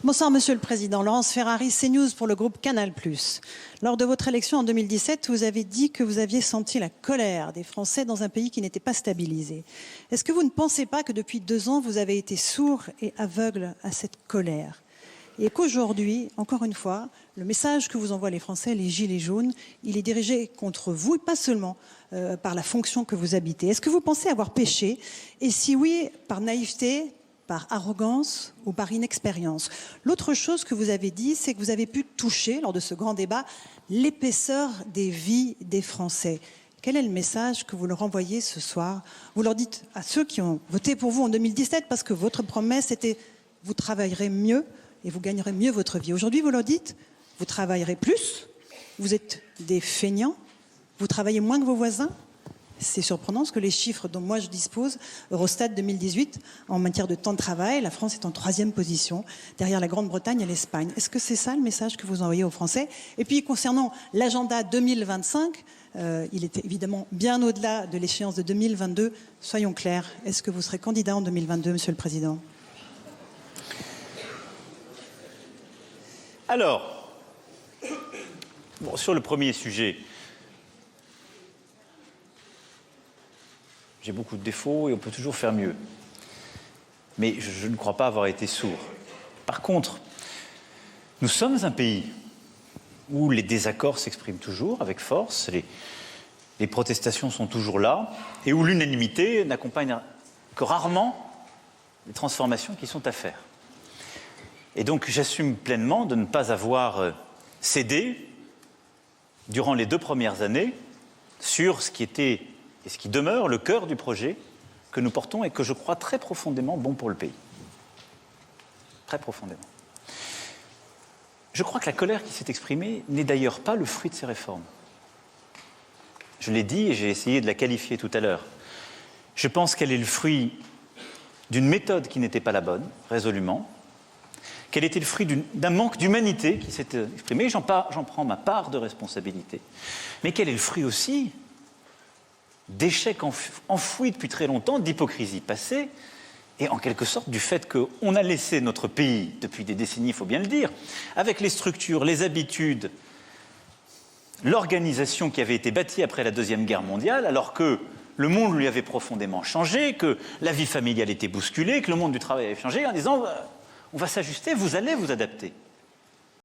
Bonsoir Monsieur le Président. Laurence Ferrari, CNews pour le groupe Canal+. Lors de votre élection en 2017, vous avez dit que vous aviez senti la colère des Français dans un pays qui n'était pas stabilisé. Est-ce que vous ne pensez pas que depuis 2 ans, vous avez été sourd et aveugle à cette colère? Et qu'aujourd'hui, encore une fois, le message que vous envoient les Français, les Gilets jaunes, il est dirigé contre vous et pas seulement par la fonction que vous habitez. Est-ce que vous pensez avoir péché? Et si oui, par naïveté, par arrogance ou par inexpérience? L'autre chose que vous avez dit, c'est que vous avez pu toucher, lors de ce grand débat, l'épaisseur des vies des Français. Quel est le message que vous leur envoyez ce soir? Vous leur dites à ceux qui ont voté pour vous en 2017, parce que votre promesse était « vous travaillerez mieux et vous gagnerez mieux votre vie ». Aujourd'hui, vous leur dites « vous travaillerez plus, vous êtes des feignants, vous travaillez moins que vos voisins ». C'est surprenant parce que les chiffres dont moi je dispose, Eurostat 2018, en matière de temps de travail, la France est en 3e position, derrière la Grande-Bretagne et l'Espagne. Est-ce que c'est ça le message que vous envoyez aux Français? Et puis concernant l'agenda 2025, il est évidemment bien au-delà de l'échéance de 2022. Soyons clairs, est-ce que vous serez candidat en 2022, Monsieur le Président? Alors, bon, sur le premier sujet, j'ai beaucoup de défauts et on peut toujours faire mieux. Mais je ne crois pas avoir été sourd. Par contre, nous sommes un pays où les désaccords s'expriment toujours avec force, les protestations sont toujours là, et où l'unanimité n'accompagne que rarement les transformations qui sont à faire. Et donc j'assume pleinement de ne pas avoir cédé, durant les 2 premières années, sur ce qui était et ce qui demeure le cœur du projet que nous portons et que je crois très profondément bon pour le pays. Très profondément. Je crois que la colère qui s'est exprimée n'est d'ailleurs pas le fruit de ces réformes. Je l'ai dit et j'ai essayé de la qualifier tout à l'heure. Je pense qu'elle est le fruit d'une méthode qui n'était pas la bonne, résolument, qu'elle était le fruit d'un manque d'humanité qui s'est exprimé, j'en prends ma part de responsabilité, mais qu'elle est le fruit aussi d'échecs enfouis depuis très longtemps, d'hypocrisie passée, et en quelque sorte du fait qu'on a laissé notre pays, depuis des décennies, il faut bien le dire, avec les structures, les habitudes, l'organisation qui avait été bâtie après la Deuxième Guerre mondiale, alors que le monde lui avait profondément changé, que la vie familiale était bousculée, que le monde du travail avait changé, en disant on va s'ajuster, vous allez vous adapter.